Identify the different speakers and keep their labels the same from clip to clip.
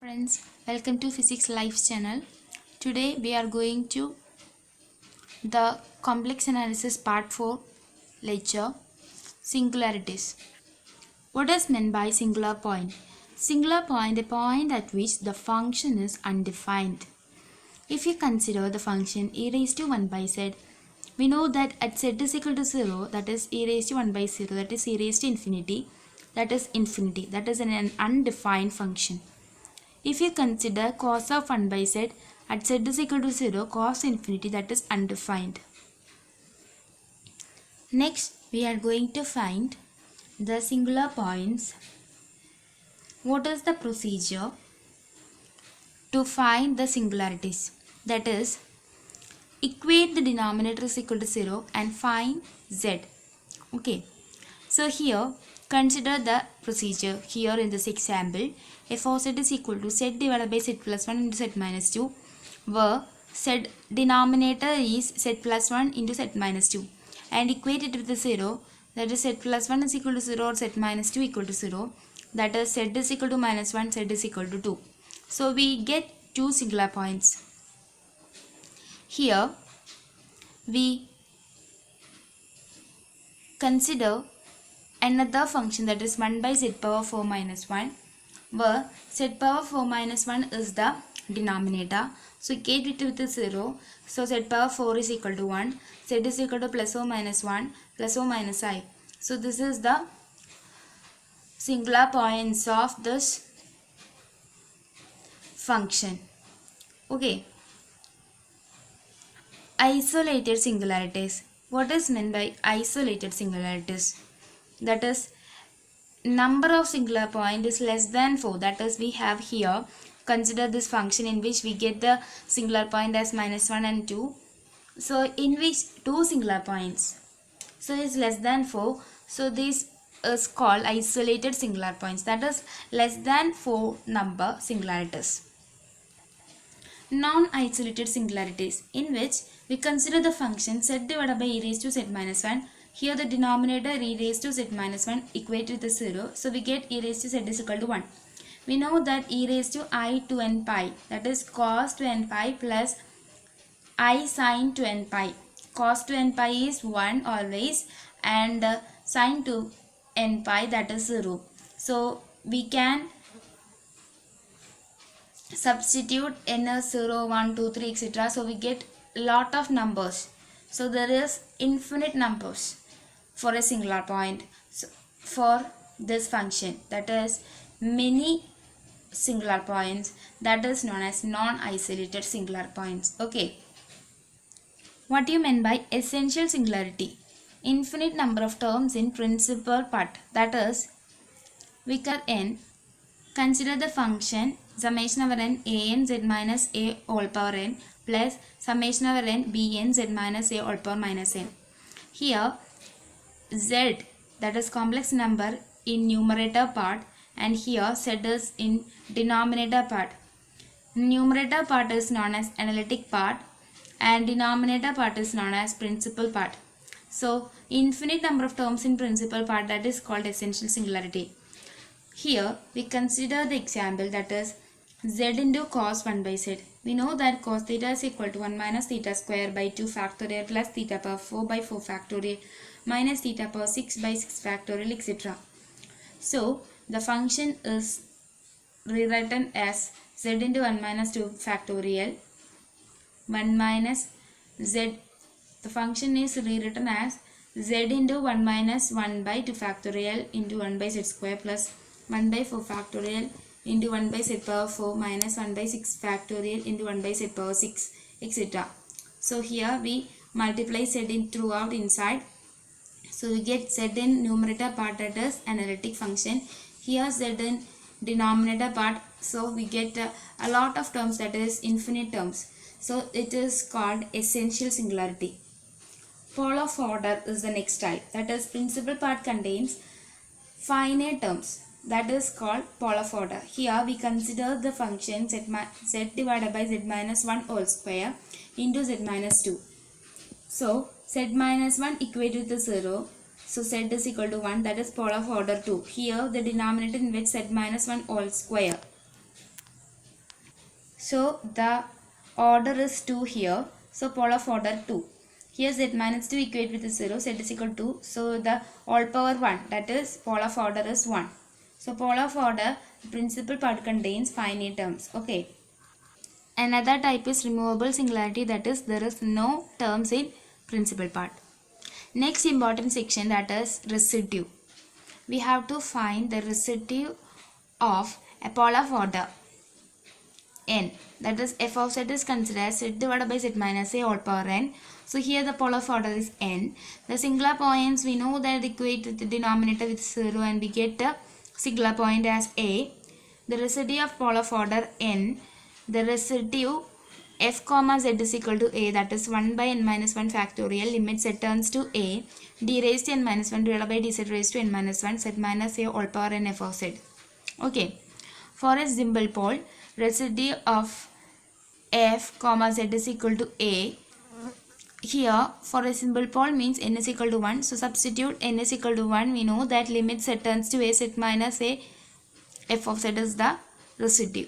Speaker 1: Friends, welcome to Physics Live channel. Today we are going to the complex analysis part 4 lecture Singularities. What is meant by singular point? Singular point, a point at which the function is undefined. If you consider the function e raised to 1 by z, we know that at z is equal to 0, that is e raised to 1 by 0, that is e raised to infinity, that is an undefined function. If you consider cos of 1 by z, at z is equal to 0, cos infinity, that is undefined. Next, we are going to find the singular points. What is the procedure to find the singularities? That is, equate the denominator is equal to 0 and find z. Okay. So here, consider the procedure. Here in this example, f of z is equal to z divided by z plus 1 into z minus 2, where z denominator is z plus 1 into z minus 2, and equate it with the 0, that is z plus 1 is equal to 0 or z minus 2 equal to 0, that is z is equal to minus 1, z is equal to 2. So we get two singular points. Here we consider another function, that is 1 by z power 4 minus 1, where z power 4 minus 1 is the denominator. So equate it with the 0. So z power 4 is equal to 1. Z is equal to plus or minus 1 plus or minus I. So this is the singular points of this function. Okay. Isolated singularities. What is meant by isolated singularities? That is, number of singular point is less than 4. That is, we have here, consider this function in which we get the singular point as minus 1 and 2. So in which two singular points, so is less than 4. So this is called isolated singular points. That is, less than 4 number singularities. Non-isolated singularities, in which we consider the function z divided by e raised to z minus 1. Here the denominator e raised to z minus 1 equated to 0. So we get e raised to z is equal to 1. We know that e raised to I to n pi, that is cos to n pi plus I sin to n pi. Cos to n pi is 1 always, and sin to n pi, that is 0. So we can substitute n as 0, 1, 2, 3, etc. So we get lot of numbers. So there is infinite numbers for a singular point. So for this function, that is many singular points, that is known as non-isolated singular points. Okay. What do you mean by essential singularity? Infinite number of terms in principal part. That is, we can n. Consider the function summation over n a n z minus a all power n plus summation over n b n z minus a all power minus n. Here z, that is complex number, in numerator part, and here z is in denominator part. Numerator part is known as analytic part and denominator part is known as principal part. So infinite number of terms in principal part, that is called essential singularity. Here we consider the example, that is z into cos 1 by z. We know that cos theta is equal to 1 minus theta square by 2 factorial plus theta power 4 by 4 factorial minus theta power 6 by 6 factorial, etc. So the function is rewritten as z into 1 minus 2 factorial 1 minus z. The function is rewritten as z into 1 minus 1 by 2 factorial into 1 by z square plus 1 by 4 factorial into 1 by z power 4 minus 1 by 6 factorial into 1 by z power 6, etc. So here we multiply z in throughout inside. So we get z in numerator part, that is analytic function. Here z in denominator part. So we get a lot of terms, that is infinite terms. So it is called essential singularity. Pole of order is the next type. That is, principal part contains finite terms. That is called pole of order. Here we consider the function z divided by z minus 1 whole square into z minus 2. So z minus 1 equated to 0. So z is equal to 1, that is pole of order 2. Here the denominator in which z minus 1 whole square. So the order is 2 here, so pole of order 2. Here z minus 2 equate with 0, z is equal to, so the all power 1, that is pole of order is 1. So pole of order principal part contains finite terms. Okay. Another type is removable singularity, that is there is no terms in principal part. Next important section, that is residue. We have to find the residue of a pole of order n, that is f of z is considered as z divided by z minus a all power n. So here the pole of order is n. The singular points, we know that equate the denominator with 0 and we get the singular point as a. The residue of pole of order n, the residue f comma z is equal to a, that is 1 by n minus 1 factorial, limit z turns to a, d raised to n minus 1 divided by dz raised to n minus 1 z minus a all power n f of z. Okay. For a simple pole, residue of f comma z is equal to a. Here for a simple pole means n is equal to 1. So substitute n is equal to 1. We know that limit z turns to a, z minus a f of z is the residue.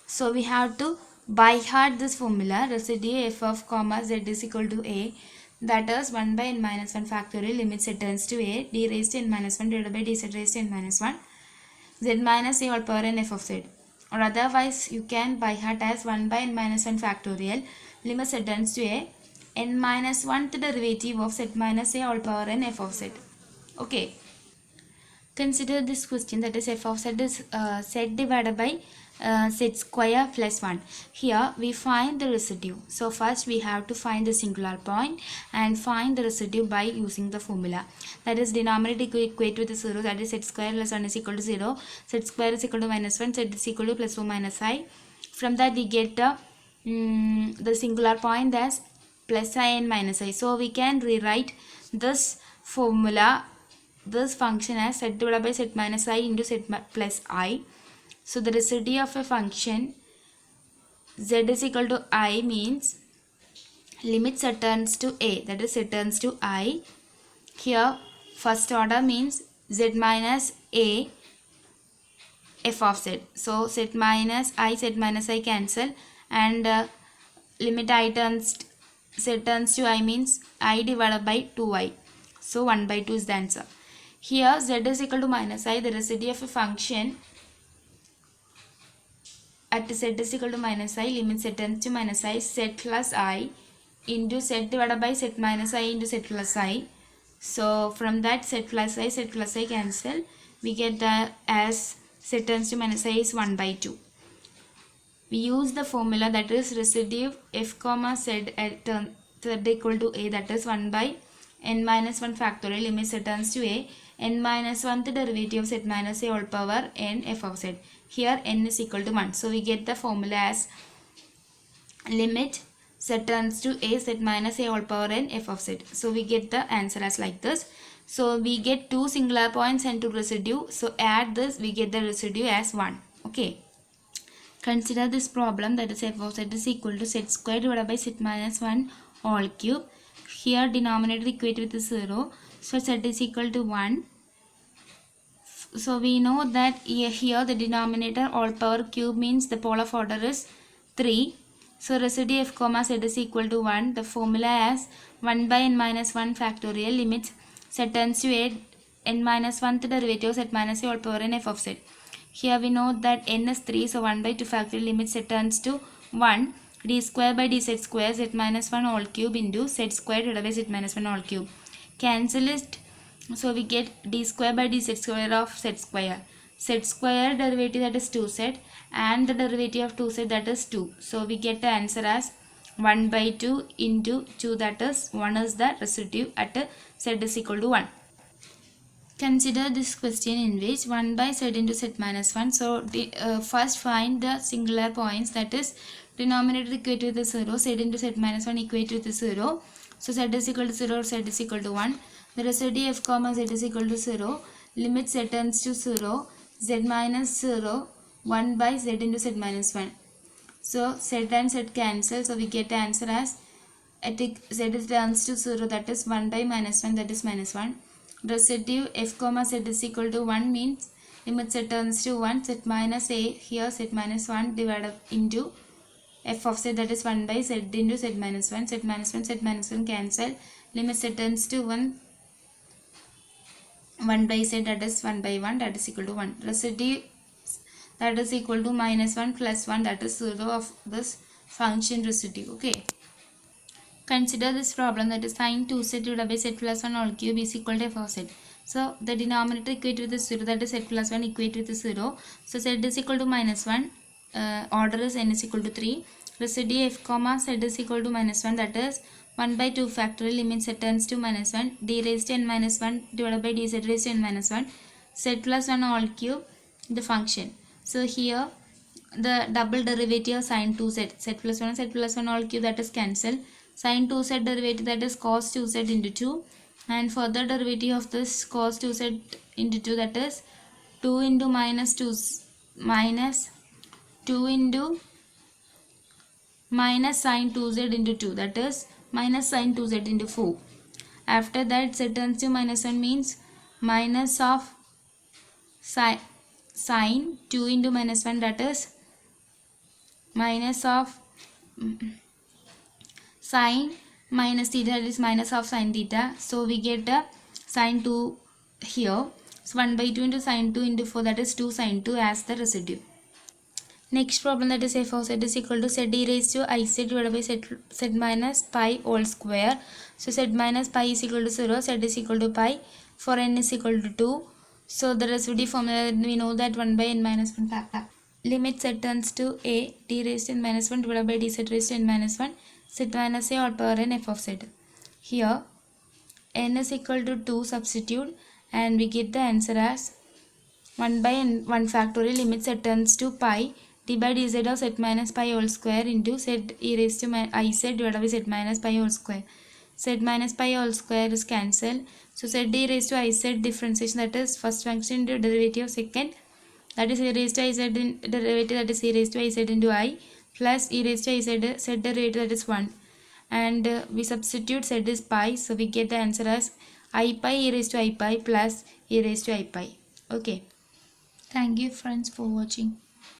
Speaker 1: So we have to by heart this formula, residue f of comma z is equal to a, that is 1 by n minus 1 factorial, limit z turns to a, d raised to n minus 1 divided by dz raised to n minus 1, z minus a all power n f of z. Or otherwise you can by heart as 1 by n minus 1 factorial, limit z turns to a, n minus 1th derivative of z minus a all power n f of z. Okay. Consider this question, that is f of z is z divided by z square plus 1. Here we find the residue. So first we have to find the singular point and find the residue by using the formula. That is denominator equate with 0, that is z square plus 1 is equal to 0, z square is equal to minus 1, z is equal to plus 4 minus I. From that we get the singular point as plus I and minus I. So we can rewrite this formula, this function as z divided by z minus I into z plus I. So the residue of a function z is equal to I means limit z turns to a, that is z turns to I. Here first order means z minus a f of z. So z minus I cancel and limit I turns z turns to I means I divided by 2i. So 1 by 2 is the answer. Here z is equal to minus I, the residue of a function at z is equal to minus I, limit z tends to minus I, z plus I into z divided by z minus I into z plus I. So from that z plus I cancel, we get the as z tends to minus I is 1 by 2. We use the formula, that is residue f comma z at z equal to a, that is 1 by n minus 1 factorial, limit z turns to a, n minus 1th derivative of z minus a all power n f of z. Here n is equal to 1. So we get the formula as limit z turns to a, z minus a all power n f of z. So we get the answer as like this. So we get 2 singular points and 2 residue. So add this, we get the residue as 1. Okay. Consider this problem, that is f of z is equal to z square divided by z minus 1 all cube. Here denominator equate with 0. So z is equal to 1. So we know that here the denominator all power cube means the pole of order is 3. So residue f comma z is equal to 1. The formula as 1 by n minus 1 factorial, limits z tends to a, n minus 1th derivative z minus a all power n f of z. Here we know that n is 3, so 1 by 2 factorial, limits z turns to 1, d square by dz square z minus 1 all cube into z square divided by z minus 1 all cube. Cancel it. So we get d square by dz square of z square. Z square derivative, that is 2z, and the derivative of 2z, that is 2. So we get the answer as 1 by 2 into 2, that is 1 is the residue at z is equal to 1. Consider this question in which 1 by z into z minus 1. So first find the singular points, that is denominator equate with 0, z into z minus 1 equate with 0. So z is equal to 0, z is equal to 1. The residue f comma z is equal to 0, limit z tends to 0, z minus 0, 1 by z into z minus 1. So z and z cancel, so we get the answer as at z turns to 0, that is 1 by minus 1, that is minus 1. Residue f comma z is equal to 1 means limit z turns to 1, z minus a, here z minus 1 divided into f of z, that is 1 by z into z minus 1. Z minus 1, z minus 1 cancel. Limit z tends to 1 by z, that is 1 by 1, that is equal to 1. Residue, that is equal to minus 1 plus 1, that is 0 of this function residue. Okay. Consider this problem, that is sin 2z divided by z plus 1 whole cube is equal to f of z. So the denominator equate with the 0, that is z plus 1 equate with the 0. So z is equal to minus 1. Order is n is equal to 3. Residue f comma z is equal to minus 1, that is 1 by 2 factorial, limit z turns to minus 1, d raised to n minus 1 divided by dz raised to n minus 1, z plus 1 whole cube, the function. So here the double derivative of sin 2z, z plus 1, z plus 1 whole cube, that is cancel. Sin 2z derivative, that is cos 2z into 2, and further derivative of this cos 2z into 2, that is 2 into minus 2 minus 2 into minus sin 2z into 2, that is minus sin 2z into 4. After that z turns to minus 1 means minus of sin 2 into minus 1, that is minus of sin minus theta, that is minus of sin theta. So we get a sin 2 here. So 1 by 2 into sin 2 into 4, that is 2 sin 2 as the residue. Next problem, that is f of z is equal to z e raised to I z divided by z minus pi whole square. So z minus pi is equal to 0, z is equal to pi, for n is equal to 2. So the residue formula, we know that 1 by n minus 1 factor. Limit z turns to a, d raised to n minus 1 divided by dz raised to n minus 1, z minus a all power n f of z. Here n is equal to 2, substitute, and we get the answer as 1 by n 1 factorial, limit z turns to pi, d by dz of z minus pi whole square into z e raised to I z divided by z minus pi whole square. Z minus pi whole square is cancelled. So z e raised to I z differentiation, that is first function into derivative of second, that is e raised to I z in derivative, that is e raised to I z into I, plus e raised to I z derivative, that is 1. And we substitute z is pi, so we get the answer as I pi e raised to I pi plus e raised to I pi. Okay. Thank you friends for watching.